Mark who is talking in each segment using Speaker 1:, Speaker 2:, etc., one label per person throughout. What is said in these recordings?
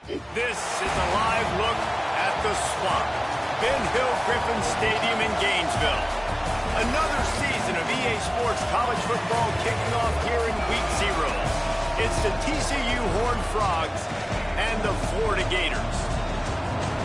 Speaker 1: This is a live look at the Swamp, Ben Hill Griffin Stadium in Gainesville. Another season of EA Sports College Football kicking off here in Week 0. It's the TCU Horned Frogs and the Florida Gators.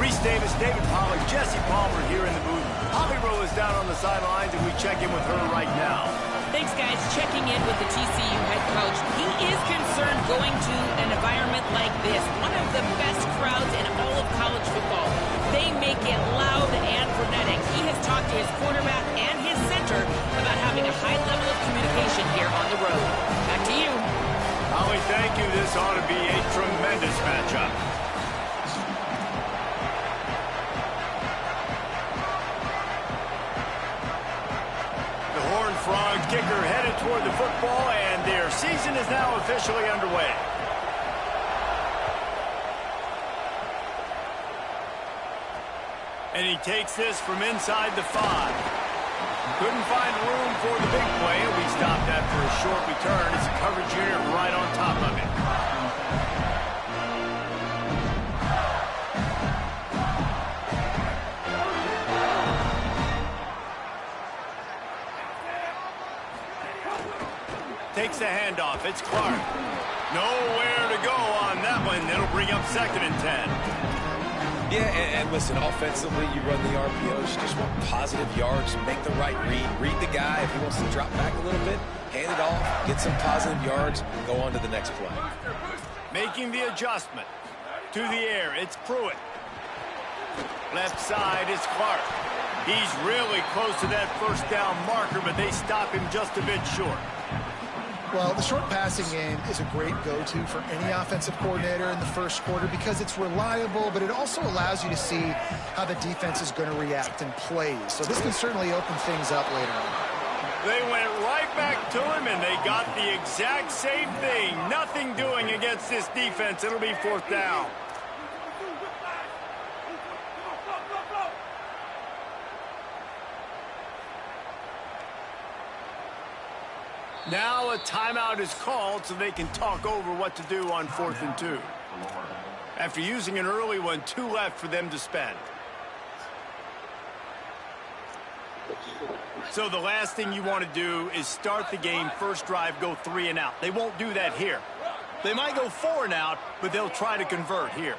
Speaker 1: Reese Davis, David Pollard, Jesse Palmer here in the booth. Holly Rowe is down on the sidelines, and we check in with her right now.
Speaker 2: Thanks, guys. Checking in with the TCU head coach. He is concerned going to an environment like this, one of the best crowds in all of college football. They make it loud and frenetic. He has talked to his quarterback and his center about having a high level of communication here on the road. Back to you.
Speaker 1: Holly, thank you. This ought to be a tremendous matchup. Frogs kicker headed toward the football, and their season is now officially underway. And he takes this from inside the 5. Couldn't find room for the big play. We stopped after a short return. It's a coverage unit right on top of it. Takes the handoff. It's Clark. Nowhere to go on that one. It'll bring up 2nd and 10.
Speaker 3: Yeah, and listen, offensively, you run the RPOs. You just want positive yards. Make the right read. Read the guy. If he wants to drop back a little bit, hand it off. Get some positive yards. Go on to the next play.
Speaker 1: Making the adjustment. To the air. It's Pruitt. Left side is Clark. He's really close to that first down marker, but they stop him just a bit short.
Speaker 4: Well, the short passing game is a great go-to for any offensive coordinator in the first quarter because it's reliable, but it also allows you to see how the defense is going to react and play. So this can certainly open things up later on.
Speaker 1: They went right back to him, and they got the exact same thing. Nothing doing against this defense. It'll be 4th down. Now a timeout is called so they can talk over what to do on 4th and 2. After using an early one, 2 left for them to spend. So the last thing you want to do is start the game, first drive, go 3 and out. They won't do that here. They might go 4 and out, but they'll try to convert here.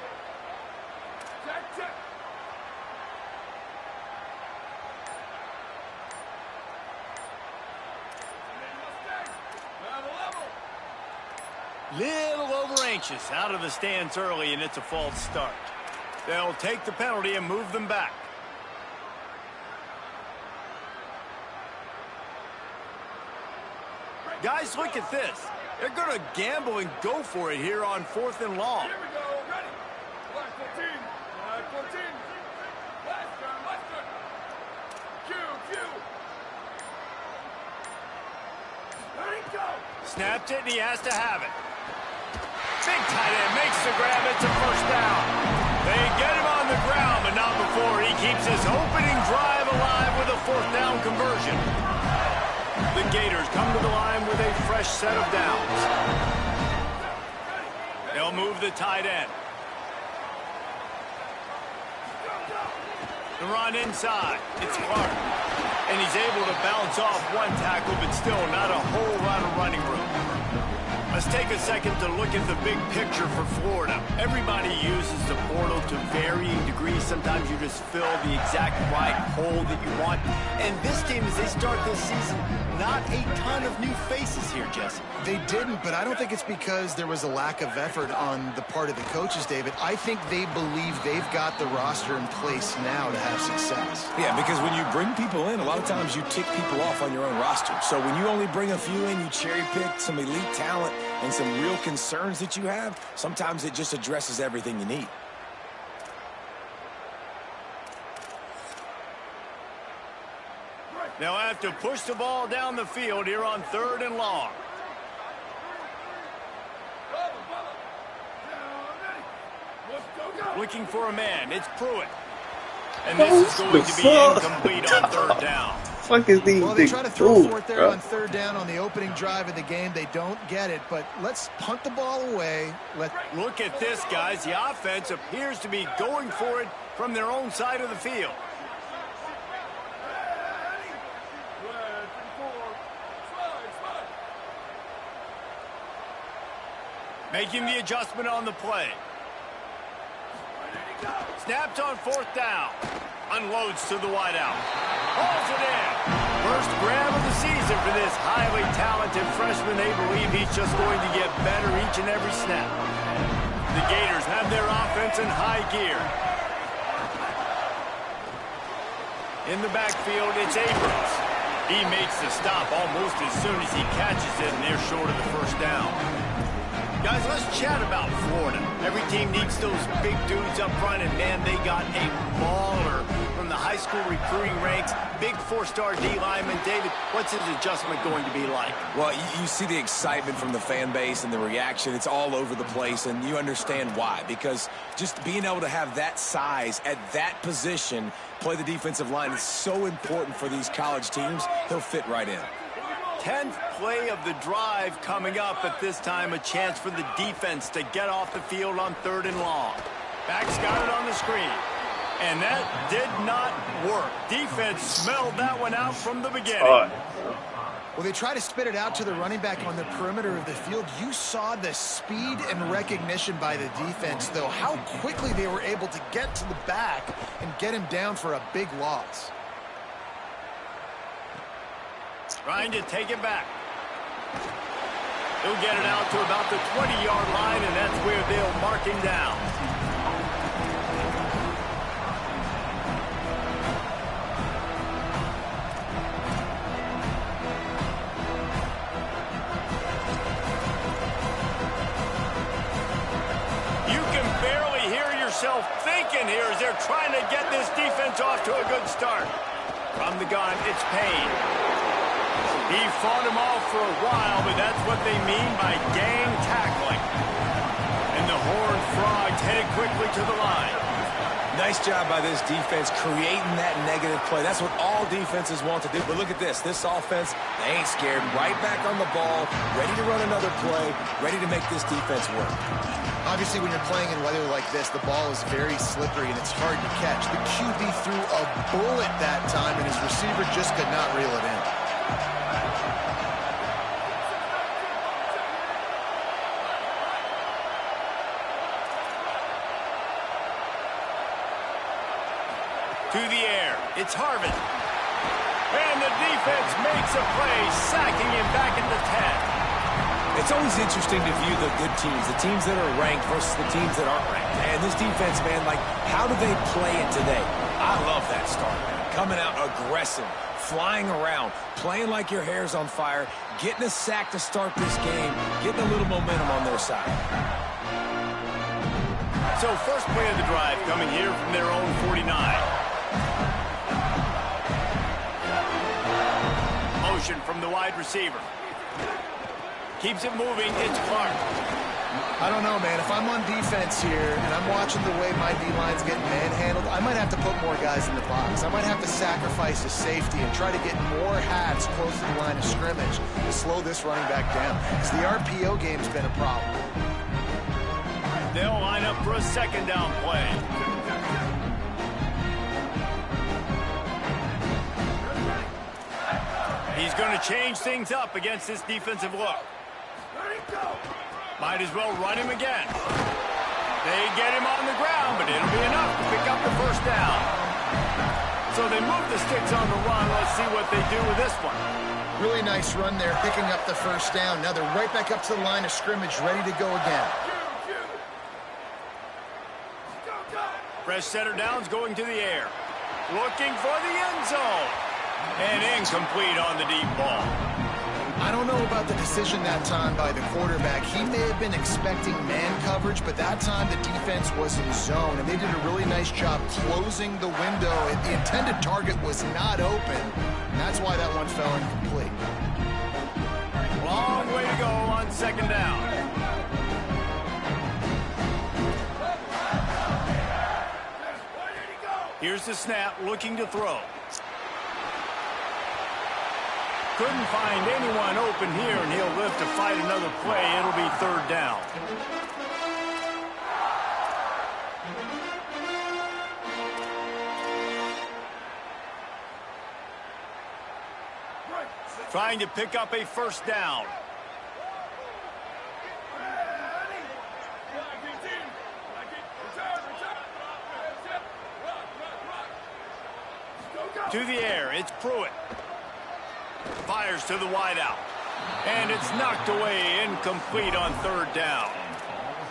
Speaker 1: Little over anxious, out of the stance early, and it's a false start. They'll take the penalty and move them back. Guys, look at this. They're going to gamble and go for it here on 4th and long.
Speaker 5: Here we go, ready. Line 14, line 14. Last turn. Cue. There he goes.
Speaker 1: Snapped it, and he has to have it. Big tight end makes the grab. It's a first down. They get him on the ground, but not before he keeps his opening drive alive with a 4th down conversion. The Gators come to the line with a fresh set of downs. They'll move the tight end. The run inside. It's Clark. And he's able to bounce off one tackle, but still not a whole lot of running room. Let's take a second to look at the big picture for Florida. Everybody uses the portal to varying degrees. Sometimes you just fill the exact right hole that you want. And this team, as they start this season, not a ton of new faces here, Jesse.
Speaker 4: They didn't, but I don't think it's because there was a lack of effort on the part of the coaches, David. I think they believe they've got the roster in place now to have success.
Speaker 3: Yeah, because when you bring people in, a lot of times you tick people off on your own roster. So when you only bring a few in, you cherry pick some elite talent and some real concerns that you have, sometimes it just addresses everything you need.
Speaker 1: They'll have to push the ball down the field here on 3rd and long. Looking for a man. It's Pruitt. And this is going to be incomplete on 3rd down.
Speaker 6: fuck is these
Speaker 4: Well, they
Speaker 6: niggas
Speaker 4: try to throw
Speaker 6: doing,
Speaker 4: for it there
Speaker 6: bro?
Speaker 4: on third down on the opening drive of the game. They don't get it, but let's punt the ball away.
Speaker 1: Look at this, guys. The offense appears to be going for it from their own side of the field. Making the adjustment on the play. Snapped on fourth down. Unloads to the wideout. Hauls it in. First grab of the season for this highly talented freshman. They believe he's just going to get better each and every snap. The Gators have their offense in high gear. In the backfield, it's Abrams. He makes the stop almost as soon as he catches it, and they're short of the first down. Guys, let's chat about Florida. Every team needs those big dudes up front, and man, they got a baller from the high school recruiting ranks. Big four-star D lineman. David, what's his adjustment going to be like?
Speaker 3: Well, you see the excitement from the fan base and the reaction. It's all over the place, and you understand why. Because just being able to have that size at that position, play the defensive line, is so important for these college teams. He'll fit right in.
Speaker 1: 10th play of the drive coming up. At this time, a chance for the defense to get off the field on 3rd and long. Back's got it on the screen. And that did not work. Defense smelled that one out from the beginning.
Speaker 4: Well, they try to spit it out to the running back on the perimeter of the field. You saw the speed and recognition by the defense, though, how quickly they were able to get to the back and get him down for a big loss.
Speaker 1: Trying to take it back. He'll get it out to about the 20-yard line, and that's where they'll mark him down. You can barely hear yourself thinking here as they're trying to get this defense off to a good start. From the gun, it's Payne. He fought him off for a while, but that's what they mean by gang tackling. And the Horned Frogs headed quickly to the line.
Speaker 3: Nice job by this defense creating that negative play. That's what all defenses want to do. But look at this. This offense, they ain't scared. Right back on the ball, ready to run another play, ready to make this defense work.
Speaker 4: Obviously, when you're playing in weather like this, the ball is very slippery and it's hard to catch. The QB threw a bullet that time, and his receiver just could not reel it in.
Speaker 1: To the air, it's Harvin. And the defense makes a play, sacking him back at the 10.
Speaker 3: It's always interesting to view the good teams, the teams that are ranked versus the teams that aren't ranked. And this defense, man, like, how do they play it today? I love that start, man. Coming out aggressive, flying around, playing like your hair's on fire, getting a sack to start this game, getting a little momentum on their side.
Speaker 1: So first play of the drive coming here from their own 49. Motion from the wide receiver. Keeps it moving. It's Clark.
Speaker 4: I don't know, man. If I'm on defense here and I'm watching the way my D-line's getting manhandled, I might have to put more guys in the box. I might have to sacrifice a safety and try to get more hats close to the line of scrimmage to slow this running back down, because the RPO game's been a problem.
Speaker 1: They'll line up for a second down play. He's going to change things up against this defensive look. Might as well run him again. They get him on the ground, but it'll be enough to pick up the first down. So they move the sticks on the run. Let's see what they do with this one.
Speaker 4: Really nice run there, picking up the first down. Now they're right back up to the line of scrimmage, ready to go again.
Speaker 1: Fresh center downs going to the air. Looking for the end zone. And incomplete on the deep ball.
Speaker 4: I don't know about the decision that time by the quarterback. He may have been expecting man coverage, but that time the defense was in zone, and they did a really nice job closing the window. The intended target was not open, and that's why that one fell incomplete.
Speaker 1: Long way to go on second down. Here's the snap, looking to throw. Couldn't find anyone open here, and he'll live to fight another play. It'll be third down. Trying to pick up a first down. To the air, it's Pruitt. Fires to the wideout. And it's knocked away, incomplete on third down.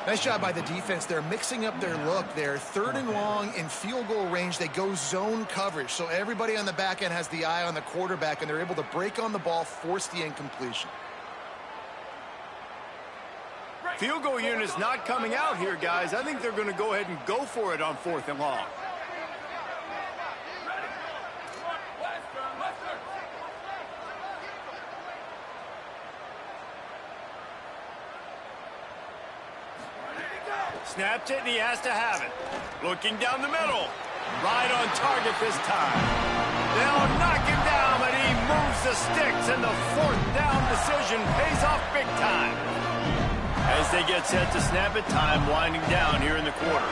Speaker 4: Nice job by the defense. They're mixing up their look. They're third and long in field goal range. They go zone coverage. So everybody on the back end has the eye on the quarterback, and they're able to break on the ball, force the incompletion.
Speaker 1: Field goal unit's not coming out here, guys. I think they're going to go ahead and go for it on fourth and long. Snapped it, and he has to have it. Looking down the middle. Right on target this time. They'll knock him down, but he moves the sticks, and the fourth down decision pays off big time. As they get set to snap it, time winding down here in the quarter.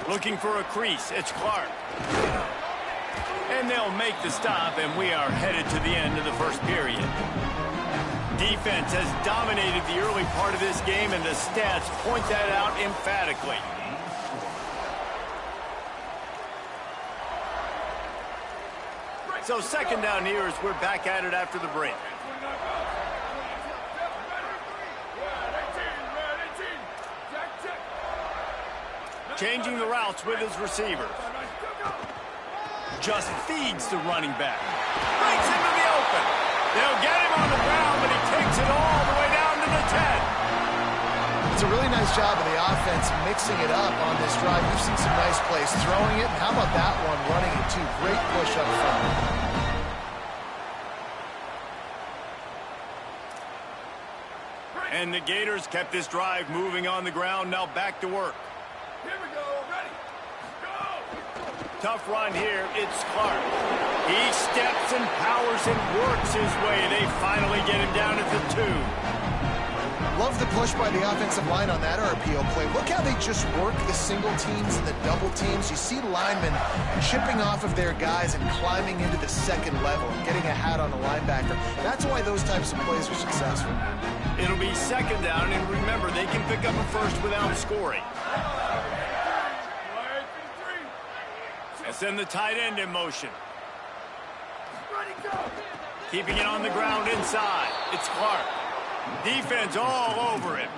Speaker 1: Looking for a crease. It's Clark. And they'll make the stop, and we are headed to the end of the first period. Defense has dominated the early part of this game, and the stats point that out emphatically. So second down here as we're back at it after the break. Changing the routes with his receivers. Just feeds the running back. Breaks into the open. They'll get him on the ground, but he takes it all the way down to the 10.
Speaker 4: It's a really nice job of the offense mixing it up on this drive. You've seen some nice plays throwing it. How about that one running it too? Great push up front.
Speaker 1: And the Gators kept this drive moving on the ground. Now back to work.
Speaker 5: Here we go. Ready. Go.
Speaker 1: Tough run here. It's Clark. He steps and powers and works his way. They finally get him down at the 2.
Speaker 4: Love the push by the offensive line on that RPO play. Look how they just work the single teams and the double teams. You see linemen chipping off of their guys and climbing into the second level and getting a hat on the linebacker. That's why those types of plays are successful.
Speaker 1: It'll be second down, and remember, they can pick up a first without scoring. And send the tight end in motion. Keeping it on the ground inside. It's Clark. Defense all over him.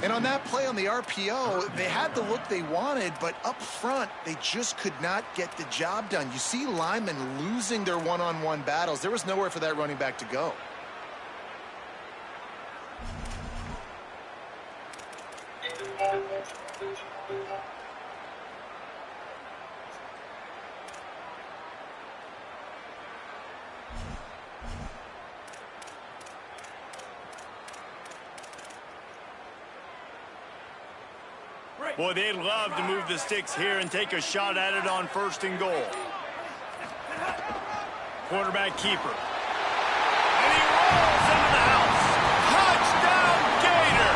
Speaker 4: And on that play on the RPO, they had the look they wanted, but up front, they just could not get the job done. You see linemen losing their one-on-one battles. There was nowhere for that running back to go.
Speaker 1: Boy, they'd love to move the sticks here and take a shot at it on first and goal. Quarterback keeper. And he rolls into the house. Touchdown, Gator!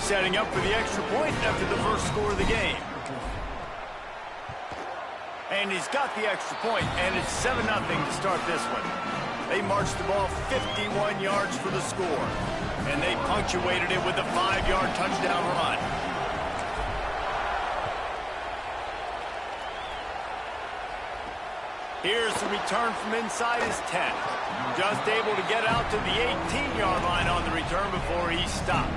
Speaker 1: Setting up for the extra point after the first score of the game. And he's got the extra point, and it's 7-0 to start this one. They marched the ball 51 yards for the score, and they punctuated it with a 5-yard touchdown run. Here's the return from inside his 10. Just able to get out to the 18-yard line on the return before he stopped.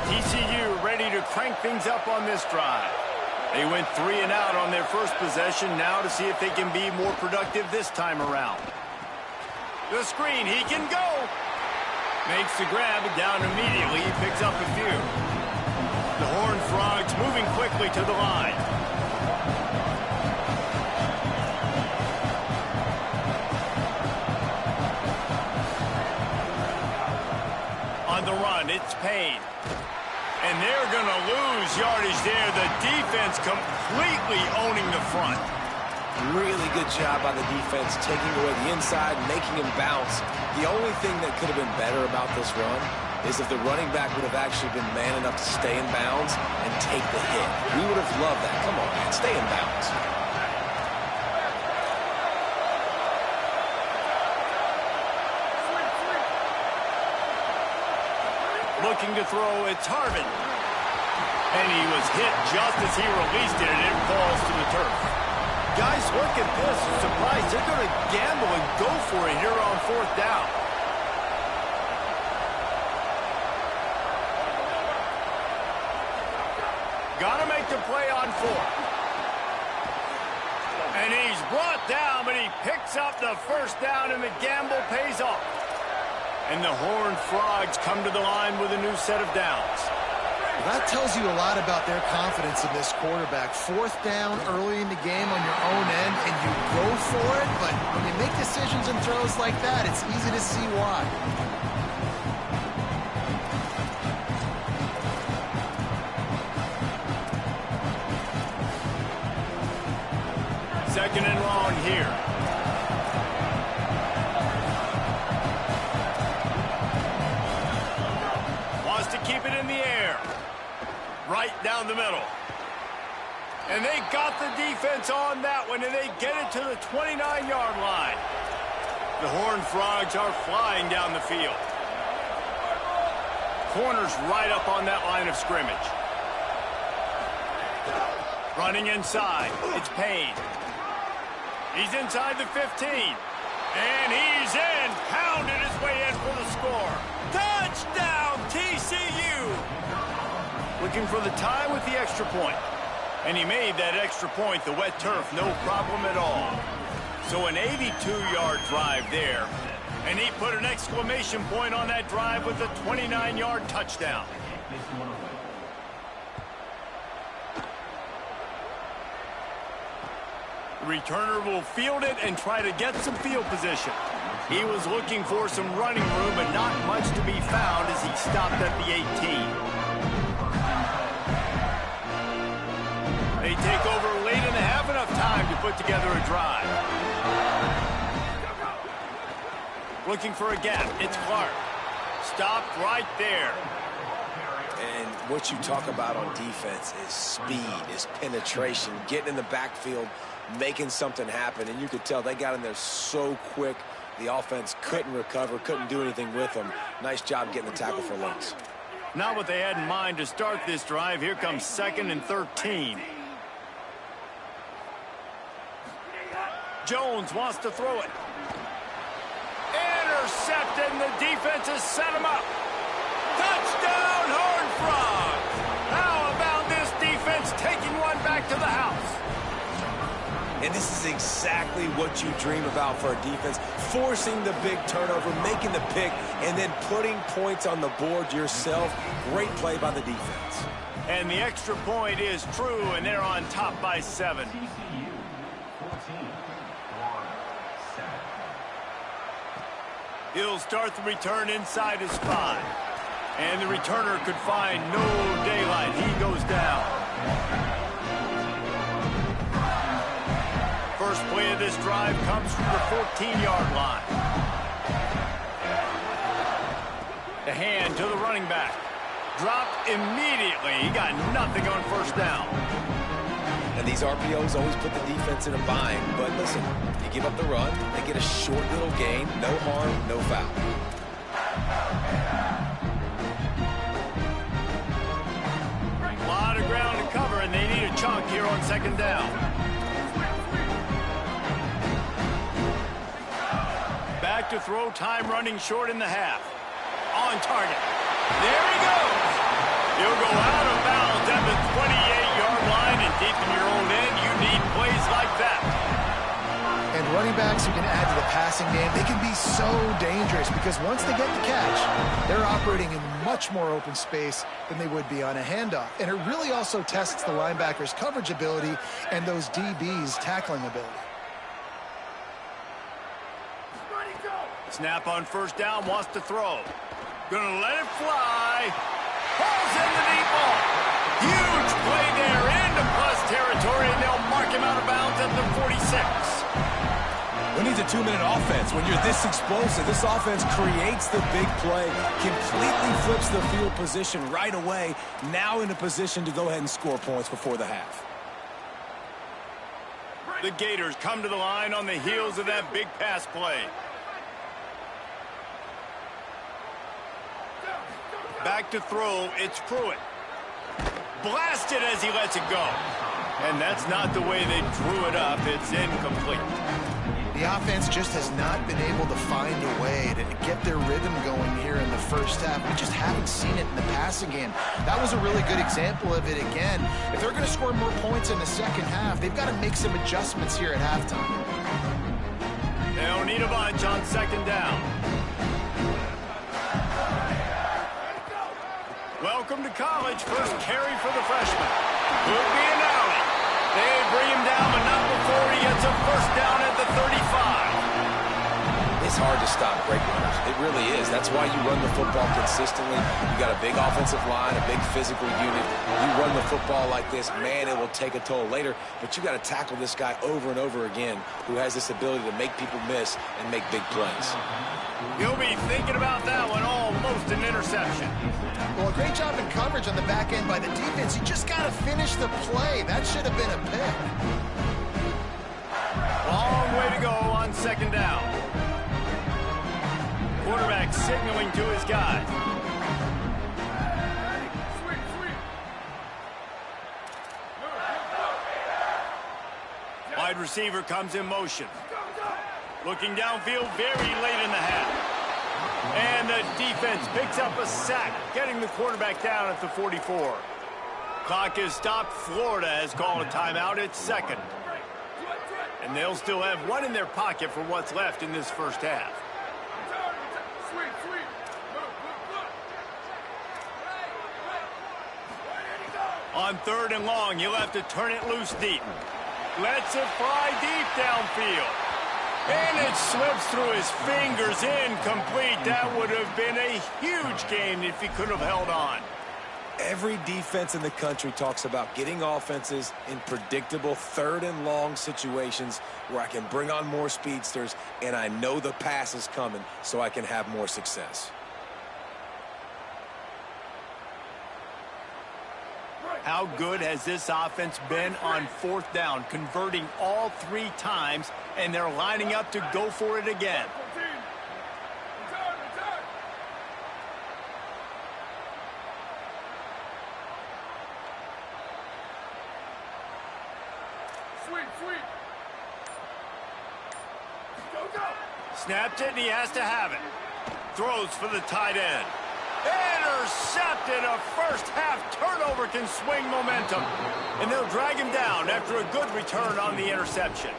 Speaker 1: TCU ready to crank things up on this drive. They went 3 and out on their first possession. Now to see if they can be more productive this time around. The screen, he can go. Makes the grab, down immediately. He picks up a few. The Horned Frogs moving quickly to the line. On the run, it's Payne. And they're going to lose yardage there. The defense completely owning the front.
Speaker 3: Really good job by the defense, taking away the inside, making him bounce. The only thing that could have been better about this run is if the running back would have actually been man enough to stay in bounds and take the hit. We would have loved that. Come on, man, stay in bounds.
Speaker 1: Looking to throw, it's Harvin. And he was hit just as he released it, and it falls to the turf. Guys, look at this. I'm surprised they're going to gamble and go for it here on 4th down. Got to make the play on 4th. And he's brought down, but he picks up the first down, and the gamble pays off. And the Horned Frogs come to the line with a new set of downs.
Speaker 4: That tells you a lot about their confidence in this quarterback. 4th down early in the game on your own end, and you go for it, but when you make decisions and throws like that, it's easy to see why.
Speaker 1: Second and long here. Wants to keep it in the air. Right down the middle. And they got the defense on that one, and they get it to the 29-yard line. The Horned Frogs are flying down the field. Corners right up on that line of scrimmage. Running inside, it's Payne. He's inside the 15. And he's in, pounded his way in for the score. Touchdown, TCU! Looking for the tie with the extra point. And he made that extra point, the wet turf, no problem at all. So an 82-yard drive there. And he put an exclamation point on that drive with a 29-yard touchdown. The returner will field it and try to get some field position. He was looking for some running room, but not much to be found as he stopped at the 18. They take over late and they have enough time to put together a drive. Looking for a gap. It's Clark. Stopped right there.
Speaker 3: And what you talk about on defense is speed, is penetration, getting in the backfield, making something happen. And you could tell they got in there so quick, the offense couldn't recover, couldn't do anything with them. Nice job getting the tackle for loss.
Speaker 1: Not what they had in mind to start this drive. Here comes 2nd and 13. Jones wants to throw it. Intercepted, and the defense has set him up. Touchdown, Horned Frogs! How about this defense taking one back to the house?
Speaker 3: And this is exactly what you dream about for a defense, forcing the big turnover, making the pick, and then putting points on the board yourself. Great play by the defense.
Speaker 1: And the extra point is true, and they're on top by 7. He'll start the return inside his 5. And the returner could find no daylight. He goes down. First play of this drive comes from the 14-yard line. The hand to the running back. Dropped immediately. He got nothing on first down.
Speaker 3: And these RPOs always put the defense in a bind. But listen, you give up the run, they get a short little gain, no harm, no foul.
Speaker 1: A lot of ground to cover, and they need a chunk here on 2nd down. Back to throw, time running short in the half. On target. There he goes. He'll go out of bounds at the 28-yard line, and deep in your own end, you need plays like that.
Speaker 4: And running backs who can add to the passing game, they can be so dangerous because once they get the catch, they're operating in much more open space than they would be on a handoff. And it really also tests the linebacker's coverage ability and those DB's tackling ability.
Speaker 1: Snap on first down, wants to throw. Gonna let it fly. Falls in the deep ball. Huge play there into plus territory, and they'll mark him out of bounds at the 46.
Speaker 3: Who needs a 2-minute offense? When you're this explosive, this offense creates the big play, completely flips the field position right away, now in a position to go ahead and score points before the half.
Speaker 1: The Gators come to the line on the heels of that big pass play. Back to throw, it's Pruitt. Blasted as he lets it go. And that's not the way they drew it up. It's incomplete.
Speaker 4: The offense just has not been able to find a way to get their rhythm going here in the first half. We just haven't seen it in the passing game. That was a really good example of it again. If they're going to score more points in the second half, they've got to make some adjustments here at halftime.
Speaker 1: They'll need a bunch on second down. Welcome to college. First carry for the freshman. Could be an alley. They bring him down, but not before he gets a first down at the 35.
Speaker 3: It's hard to stop great runners. It really is. That's why you run the football consistently. You got a big offensive line, a big physical unit. You run the football like this, man, it will take a toll later. But you got to tackle this guy over and over again who has this ability to make people miss and make big plays.
Speaker 1: You'll be thinking about that one, almost an interception.
Speaker 4: Well, a great job in coverage on the back end by the defense. You just got to finish the play. That should have been a pick.
Speaker 1: Long way to go on second down. Quarterback signaling to his guys. Wide receiver comes in motion. Looking downfield very late in the half. And the defense picks up a sack, getting the quarterback down at the 44. Clock is stopped. Florida has called a timeout. It's second. And they'll still have one in their pocket for what's left in this first half. On third and long, you'll have to turn it loose deep. Lets it fly deep downfield. And it slips through his fingers, incomplete. That would have been a huge gain if he could have held on.
Speaker 3: Every defense in the country talks about getting offenses in predictable third and long situations where I can bring on more speedsters and I know the pass is coming so I can have more success.
Speaker 1: How good has this offense been on fourth down, converting all 3 times, and they're lining up to go for it again. Snapped it, and he has to have it. Throws for the tight end. Intercepted. A first-half turnover can swing momentum. And they'll drag him down after a good return on the interception.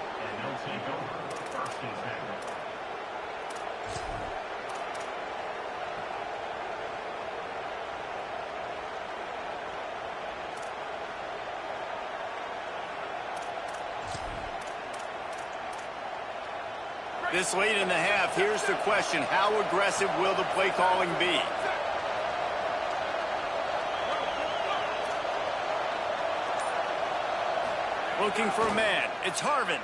Speaker 1: This late in the half, here's the question. How aggressive will the play calling be? Looking for a man. It's Harvin.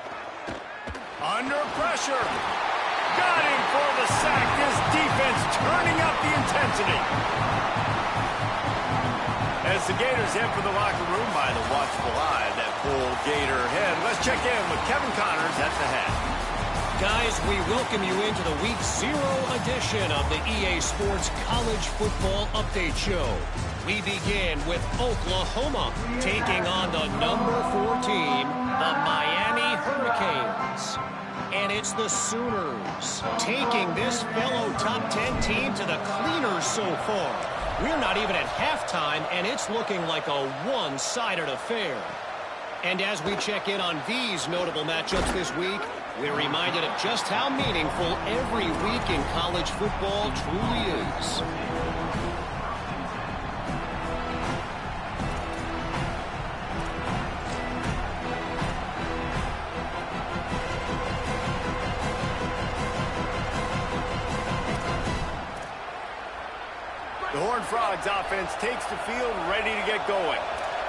Speaker 1: Under pressure. Got him for the sack. This defense turning up the intensity. As the Gators head for the locker room by the watchful eye, that full Gator head. Let's check in with Kevin Connors at the head.
Speaker 6: Guys, we welcome you into the Week 0 edition of the EA Sports College Football Update Show. We begin with Oklahoma taking on the number 4 team, the Miami Hurricanes. And it's the Sooners taking this fellow top 10 team to the cleaners so far. We're not even at halftime, and it's looking like a one-sided affair. And as we check in on these notable matchups this week, we're reminded of just how meaningful every week in college football truly is.
Speaker 1: The Horned Frogs offense takes the field, ready to get going.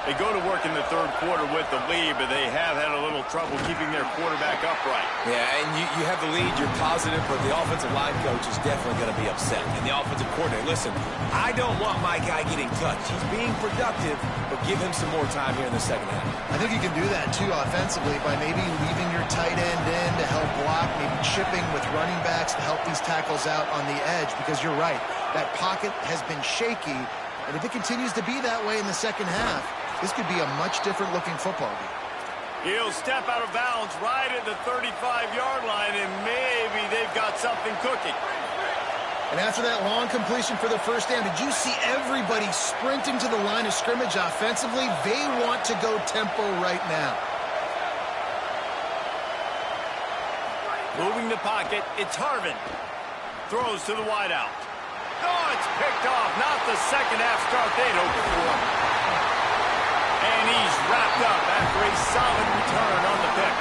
Speaker 1: They go to work in the third quarter with the lead, but they have had a little trouble keeping their quarterback upright.
Speaker 3: Yeah, and you have the lead, you're positive, but the offensive line coach is definitely going to be upset. And the offensive coordinator, listen, I don't want my guy getting touched. He's being productive, but give him some more time here in the second half.
Speaker 4: I think you can do that, too, offensively, by maybe leaving your tight end in to help block, maybe chipping with running backs to help these tackles out on the edge, because you're right. That pocket has been shaky, and if it continues to be that way in the second half, this could be a much different-looking football game.
Speaker 1: He'll step out of bounds right at the 35-yard line, and maybe they've got something cooking.
Speaker 4: And after that long completion for the first down, did you see everybody sprinting to the line of scrimmage offensively? They want to go tempo right now.
Speaker 1: Moving the pocket, it's Harvin. Throws to the wideout. Oh, it's picked off. Not the second half start they'd hoped for. And he's wrapped up after a solid return on the pick.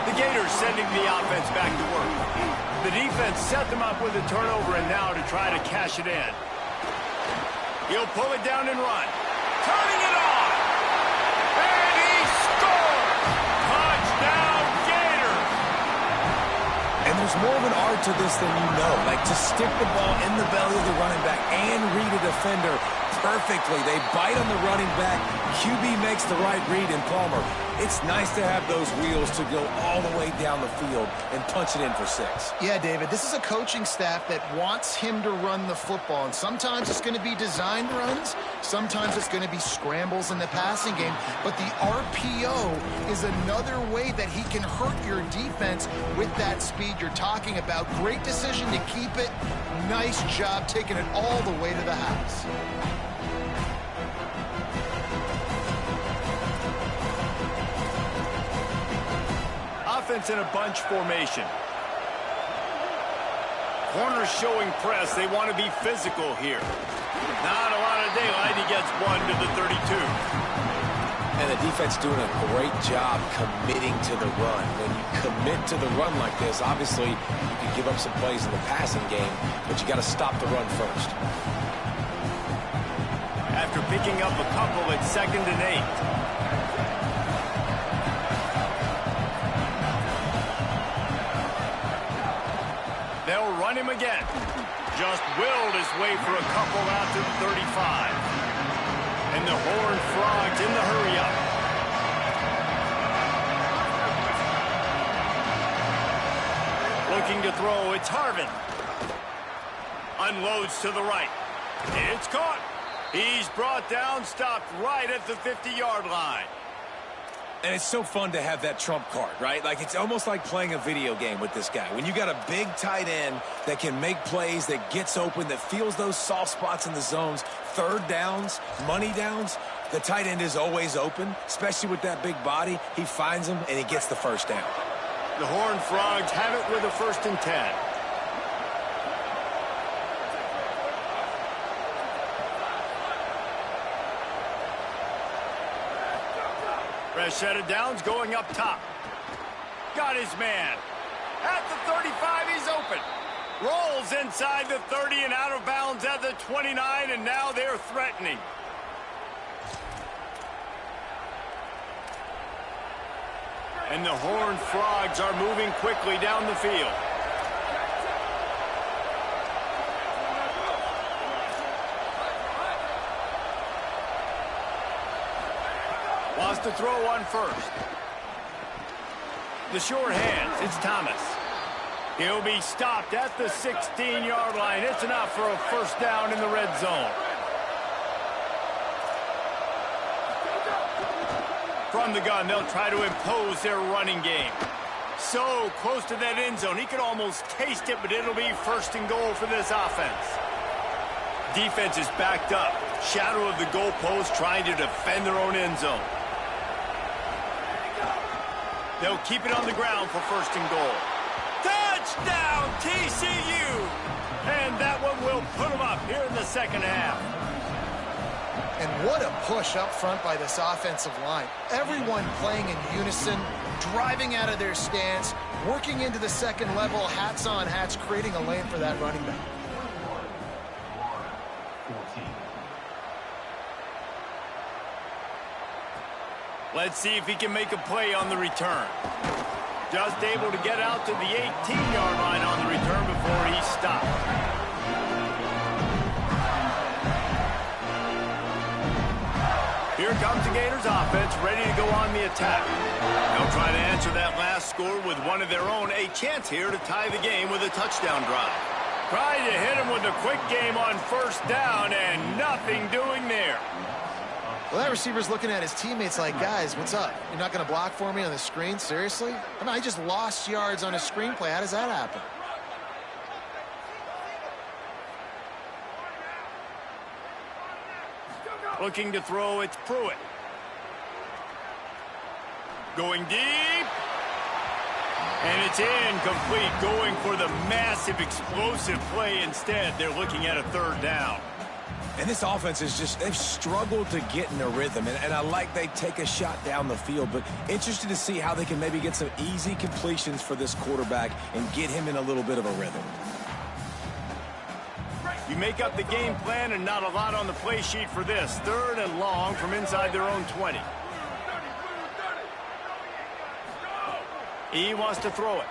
Speaker 1: The Gators sending the offense back to work. The defense set them up with a turnover, and now to try to cash it in. He'll pull it down and run. Turning it on. And he scores! Touchdown, Gators!
Speaker 3: And there's more of an art to this than you know. Like, to stick the ball in the belly of the running back and read a defender perfectly. They bite on the running back. QB makes the right read in Palmer. It's nice to have those wheels to go all the way down the field and punch it in for 6.
Speaker 4: Yeah, David, this is a coaching staff that wants him to run the football. And sometimes it's going to be designed runs. Sometimes it's going to be scrambles in the passing game. But the RPO is another way that he can hurt your defense with that speed you're talking about. Great decision to keep it. Nice job taking it all the way to the house.
Speaker 1: Offense in a bunch formation. Corners showing press. They want to be physical here. Not a lot of daylight. He gets one to the 32.
Speaker 3: And the defense doing a great job committing to the run. When you commit to the run like this, obviously you can give up some plays in the passing game, but you got to stop the run first.
Speaker 1: After picking up a couple, it's 2nd and 8. They'll run him again. Just willed his way for a couple out to the 35. And the Horned Frogs in the hurry-up. Looking to throw, it's Harvin. Unloads to the right. It's caught. He's brought down, stopped right at the 50-yard line.
Speaker 3: And it's so fun to have that trump card, right? Like, it's almost like playing a video game with this guy. When you got a big tight end that can make plays, that gets open, that feels those soft spots in the zones, third downs, money downs, the tight end is always open, especially with that big body. He finds them, and he gets the first down.
Speaker 1: The Horned Frogs have it with a 1st and 10. Fresh set of downs going up top. Got his man. At the 35, he's open. Rolls inside the 30 and out of bounds at the 29, and now they're threatening. And the Horned Frogs are moving quickly down the field. Wants to throw on first. The short hands, it's Thomas. He'll be stopped at the 16-yard line. It's enough for a first down in the red zone. From the gun, they'll try to impose their running game. So close to that end zone, he could almost taste it, but it'll be 1st and goal for this offense. Defense is backed up. Shadow of the goalpost, trying to defend their own end zone. They'll keep it on the ground for first and goal. Touchdown, TCU! And that one will put them up here in the second half.
Speaker 4: And what a push up front by this offensive line. Everyone playing in unison, driving out of their stance, working into the second level, hats on hats, creating a lane for that running back.
Speaker 1: Let's see if he can make a play on the return. Just able to get out to the 18-yard line on the return before he stopped. Here comes the Gators offense, ready to go on the attack. They'll try to answer that last score with one of their own. A chance here to tie the game with a touchdown drive. Trying to hit him with a quick game on first down, and nothing doing there.
Speaker 4: Well, that receiver's looking at his teammates like, guys, what's up? You're not going to block for me on the screen? Seriously? I mean, I just lost yards on a screenplay. How does that happen?
Speaker 1: Looking to throw, it's Pruitt. Going deep. And it's incomplete, going for the massive explosive play instead. They're looking at a third down.
Speaker 3: And this offense is just, they've struggled to get in a rhythm. And I like they take a shot down the field, but interested to see how they can maybe get some easy completions for this quarterback and get him in a little bit of a rhythm.
Speaker 1: You make up the game plan and not a lot on the play sheet for this. Third and long from inside their own 20. He wants to throw it.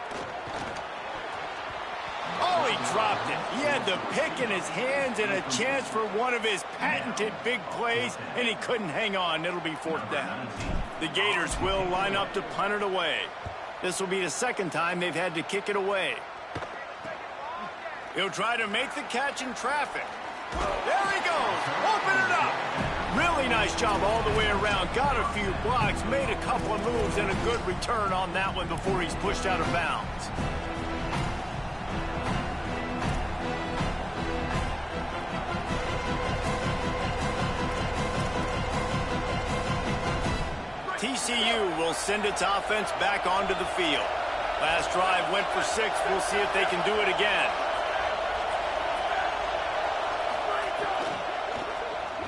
Speaker 1: Oh, he dropped it. He had the pick in his hands and a chance for one of his patented big plays, and he couldn't hang on. It'll be fourth down. The Gators will line up to punt it away. This will be the second time they've had to kick it away. He'll try to make the catch in traffic. There he goes. Open it up. Really nice job all the way around. Got a few blocks, made a couple of moves, and a good return on that one before he's pushed out of bounds. TCU will send its offense back onto the field. Last drive went for 6. We'll see if they can do it again.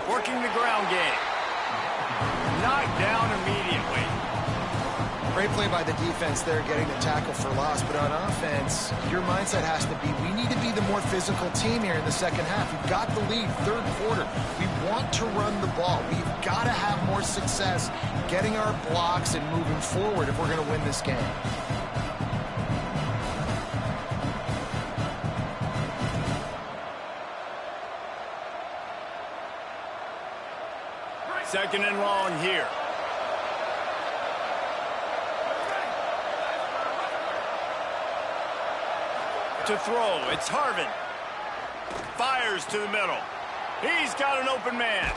Speaker 1: Working the ground game. Knocked down immediately.
Speaker 4: Great play by the defense there, getting the tackle for loss. But on offense, your mindset has to be, we need to be the more physical team here in the second half. We've got the lead, third quarter. We want to run the ball. We've got to have more success getting our blocks and moving forward if we're going to win this game.
Speaker 1: Second and long here. To throw, it's Harvin. Fires to the middle. He's got an open man.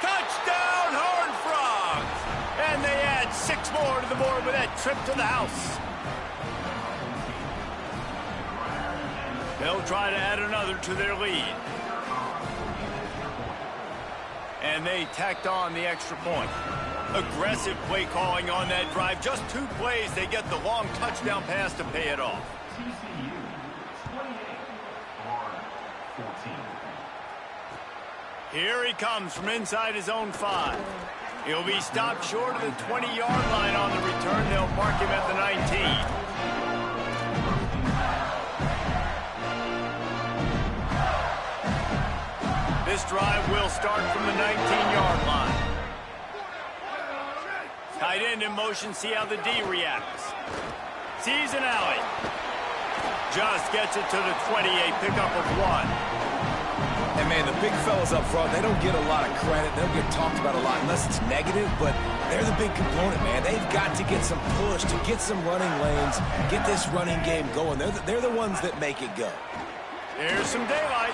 Speaker 1: Touchdown, Horned Frogs! And they add 6 more to the board with that trip to the house. They'll try to add another to their lead. And they tacked on the extra point. Aggressive play calling on that drive. Just 2 plays, they get the long touchdown pass to pay it off.
Speaker 7: TCU 28-14.
Speaker 1: Here he comes from inside his own 5. He'll be stopped short of the 20-yard line on the return. They'll mark him at the 19. This drive will start from the 19-yard line. Tight end in motion, see how the D reacts. Sees an alley. Just gets it to the 28, pickup of 1.
Speaker 3: And, man, the big fellas up front, they don't get a lot of credit. They don't get talked about a lot unless it's negative, but they're the big component, man. They've got to get some push, to get some running lanes, get this running game going. They're the ones that make it go.
Speaker 1: Here's some daylight.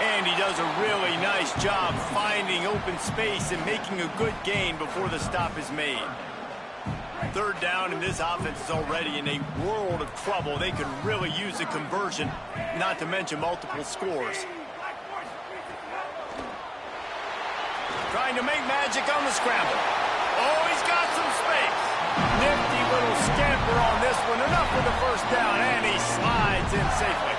Speaker 1: And he does a really nice job finding open space and making a good gain before the stop is made. Third down, and this offense is already in a world of trouble. They could really use a conversion, not to mention multiple scores. Trying to make magic on the scramble. Oh, he's got some space. Nifty little scamper on this one. Enough for the first down, and he slides in safely.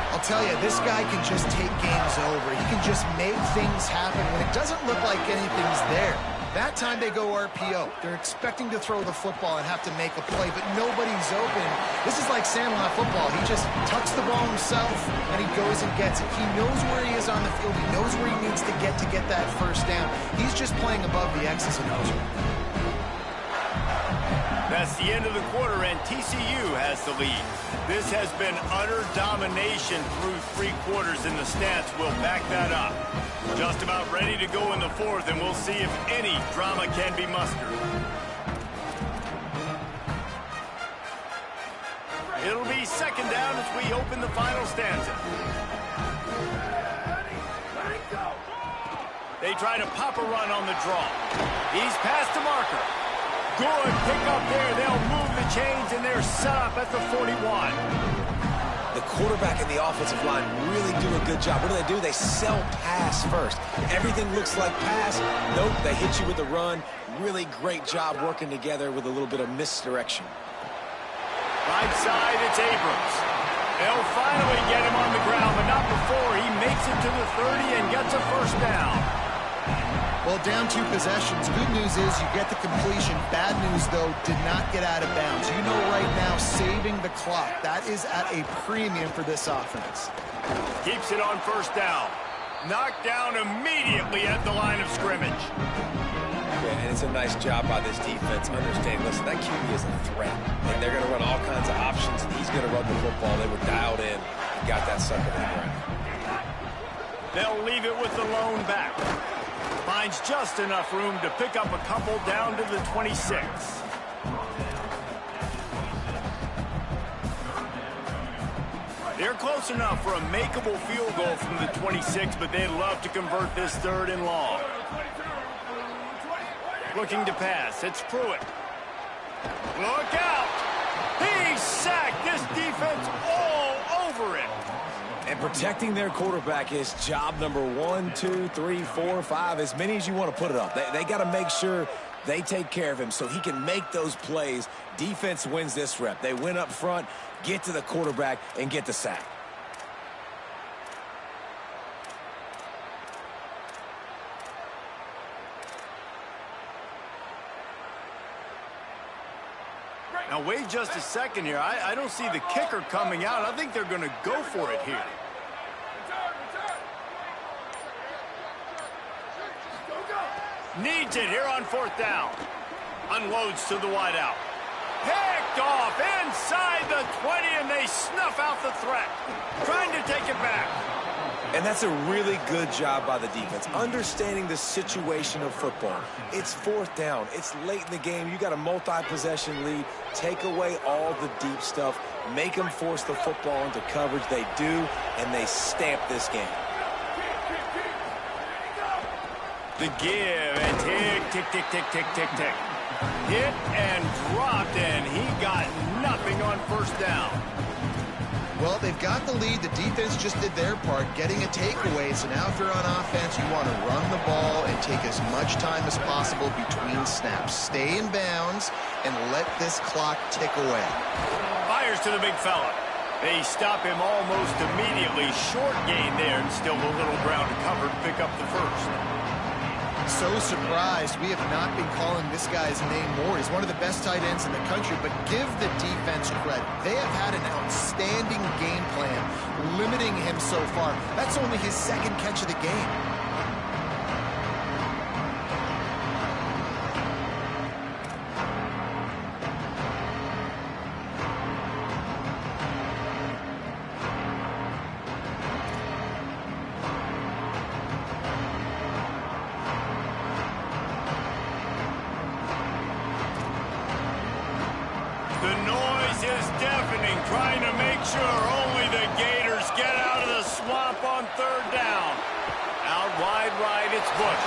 Speaker 4: I'll tell you, this guy can just take games over. He can just make things happen when it doesn't look like anything's there. That time they go RPO. They're expecting to throw the football and have to make a play, but nobody's open. This is like Sandlot football. He just tucks the ball himself, and he goes and gets it. He knows where he is on the field. He knows where he needs to get that first down. He's just playing above the X's and O's.
Speaker 1: That's the end of the quarter, and TCU has the lead. This has been utter domination through 3 quarters, and the stats will back that up. Just about ready to go in the 4th, and we'll see if any drama can be mustered. It'll be 2nd down as we open the final stanza. They try to pop a run on the draw. He's past the marker. Good pickup there. They'll move the chains, and they're set up at the 41.
Speaker 3: The quarterback and the offensive line really do a good job. What do? They sell pass first. Everything looks like pass. Nope, they hit you with a run. Really great job working together with a little bit of misdirection.
Speaker 1: Right side, it's Abrams. They'll finally get him on the ground, but not before he makes it to the 30 and gets a first down.
Speaker 4: Well, down 2 possessions. Good news is you get the completion. Bad news, though, did not get out of bounds. You know right now, saving the clock. That is at a premium for this offense.
Speaker 1: Keeps it on first down. Knocked down immediately at the line of scrimmage.
Speaker 3: Yeah, and it's a nice job by this defense. Understand, listen, that QB is a threat. And they're going to run all kinds of options, and he's going to run the football. They were dialed in and got that sucker on the ground.
Speaker 1: They'll leave it with the lone back. Finds just enough room to pick up a couple down to the 26. They're close enough for a makeable field goal from the 26, but they'd love to convert this 3rd and long. Looking to pass. It's Pruitt. Look out! He's sacked. This defense all over it.
Speaker 3: And protecting their quarterback is job number 1, 2, 3, 4, 5, as many as you want to put it up. They got to make sure they take care of him so he can make those plays. Defense wins this rep. They win up front, get to the quarterback, and get the sack.
Speaker 1: Now, wait just a second here. I don't see the kicker coming out. I think they're going to go for it here. Needs it here on 4th down. Unloads to the wideout. Picked off inside the 20, and they snuff out the threat. Trying to take it back.
Speaker 3: And that's a really good job by the defense, understanding the situation of football. It's 4th down. It's late in the game. You got a multi-possession lead. Take away all the deep stuff. Make them force the football into coverage. They do, and they stamp this game.
Speaker 1: The give, and tick, tick, tick, tick, tick, tick. Hit and dropped, and he got nothing on 1st down.
Speaker 4: Well, they've got the lead. The defense just did their part, getting a takeaway. So now if you're on offense, you want to run the ball and take as much time as possible between snaps. Stay in bounds and let this clock tick away.
Speaker 1: Fires to the big fella. They stop him almost immediately. Short gain there, and still a little ground to cover to pick up the first.
Speaker 4: So surprised we have not been calling this guy's name more. He's one of the best tight ends in the country, but give the defense credit. They have had an outstanding game plan, limiting him so far. That's only his 2nd catch of the game.
Speaker 1: The noise is deafening, trying to make sure only the Gators get out of the swamp on 3rd down. Out wide right, it's Bush.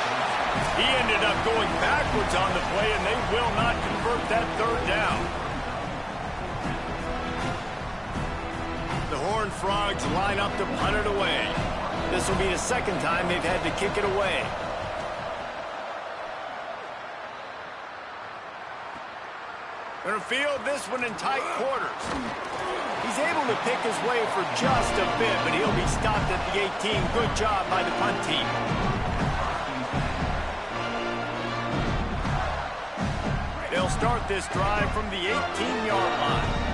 Speaker 1: He ended up going backwards on the play, and they will not convert that 3rd down. The Horned Frogs line up to punt it away. This will be the 2nd time they've had to kick it away. Going to field this one in tight quarters. He's able to pick his way for just a bit, but he'll be stopped at the 18. Good job by the punt team. They'll start this drive from the 18-yard line.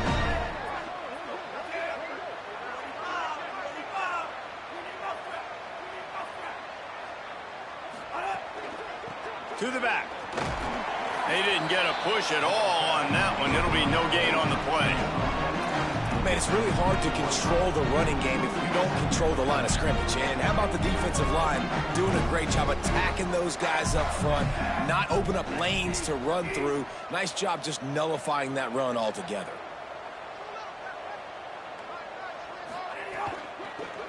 Speaker 1: To the back. They didn't get a push at all on that one. It'll be no gain on the play.
Speaker 3: Man, it's really hard to control the running game if you don't control the line of scrimmage. And how about the defensive line doing a great job attacking those guys up front, not open up lanes to run through. Nice job just nullifying that run altogether.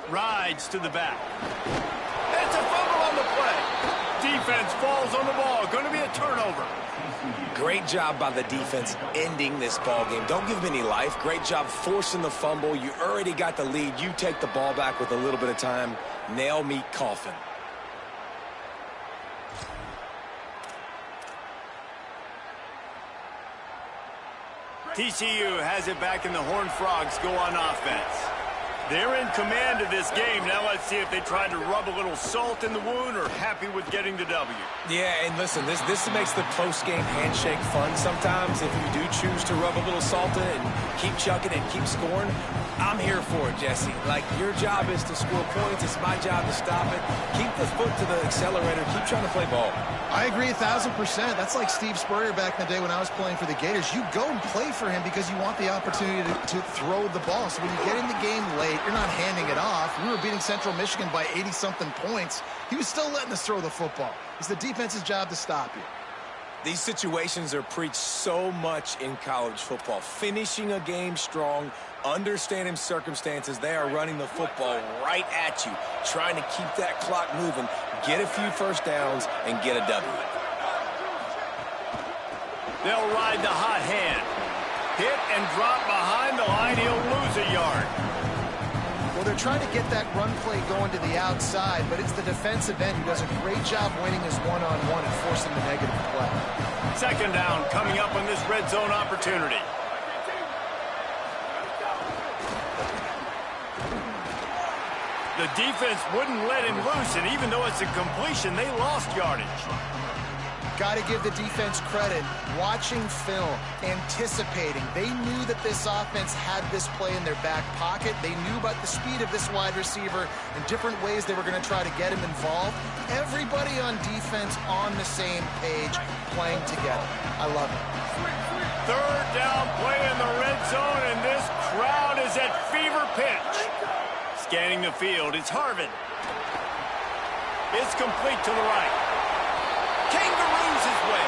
Speaker 1: Rides to the back. It's a fumble on the play. Defense falls on the ball. Going to be a turnover.
Speaker 3: Great job by the defense ending this ball game. Don't give them any life. Great job forcing the fumble. You already got the lead. You take the ball back with a little bit of time. Nail meet coffin.
Speaker 1: TCU has it back, and the Horned Frogs go on offense. They're in command of this game. Now let's see if they try to rub a little salt in the wound or happy with getting the W.
Speaker 3: Yeah, and listen, this makes the post-game handshake fun sometimes. If you do choose to rub a little salt in it and keep chucking and keep scoring, I'm here for it, Jesse. Like, your job is to score points. It's my job to stop it. Keep the foot to the accelerator. Keep trying to play ball.
Speaker 4: I agree 1,000%. That's like Steve Spurrier back in the day when I was playing for the Gators. You go and play for him because you want the opportunity to throw the ball. So when you get in the game late, you're not handing it off. We were beating Central Michigan by 80-something points. He was still letting us throw the football. It's the defense's job to stop you.
Speaker 3: These situations are preached so much in college football. Finishing a game strong, understanding circumstances. They are running the football right at you, trying to keep that clock moving, get a few first downs, and get a W.
Speaker 1: They'll ride the hot hand. Hit and drop behind the line. He'll lose a yard.
Speaker 4: Well, they're trying to get that run play going to the outside, but it's the defensive end who does a great job winning his one-on-one and forcing the negative play.
Speaker 1: Second down coming up on this red zone opportunity. The defense wouldn't let him loose, and even though it's a completion, they lost yardage.
Speaker 4: Got to give the defense credit. Watching film, anticipating. They knew that this offense had this play in their back pocket. They knew about the speed of this wide receiver and different ways they were going to try to get him involved. Everybody on defense on the same page, playing together. I love it.
Speaker 1: Third down play in the red zone, and this crowd is at fever pitch. Scanning the field, it's Harvin. It's complete to the right. Kangaroos his way.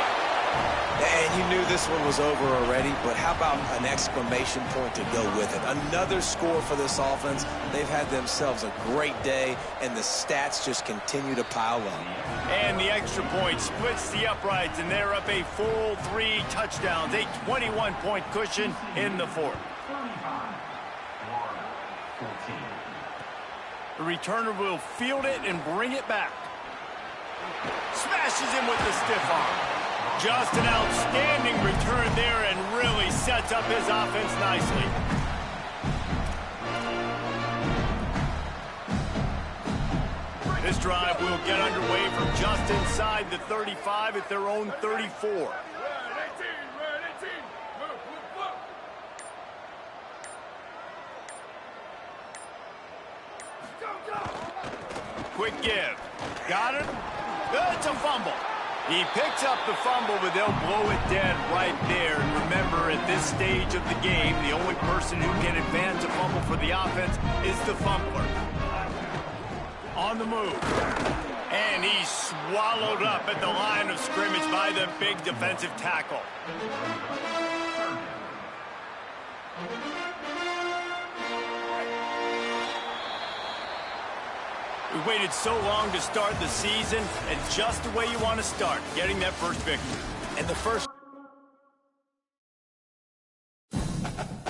Speaker 3: And you knew this one was over already, but how about an exclamation point to go with it? Another score for this offense. They've had themselves a great day, and the stats just continue to pile up.
Speaker 1: And the extra point splits the uprights, and they're up a full 3 touchdowns, a 21-point cushion in the fourth.
Speaker 7: 14.
Speaker 1: The returner will field it and bring it back. Smashes him with the stiff arm. Just an outstanding return there and really sets up his offense nicely. This drive will get underway from just inside the 35 at their own 34. Quick give. Got it. It's a fumble. He picks up the fumble, but they'll blow it dead right there. And remember, at this stage of the game, the only person who can advance a fumble for the offense is the fumbler. On the move. And he's swallowed up at the line of scrimmage by the big defensive tackle. We waited so long to start the season, and just the way you want to start, getting that first victory.
Speaker 3: And the first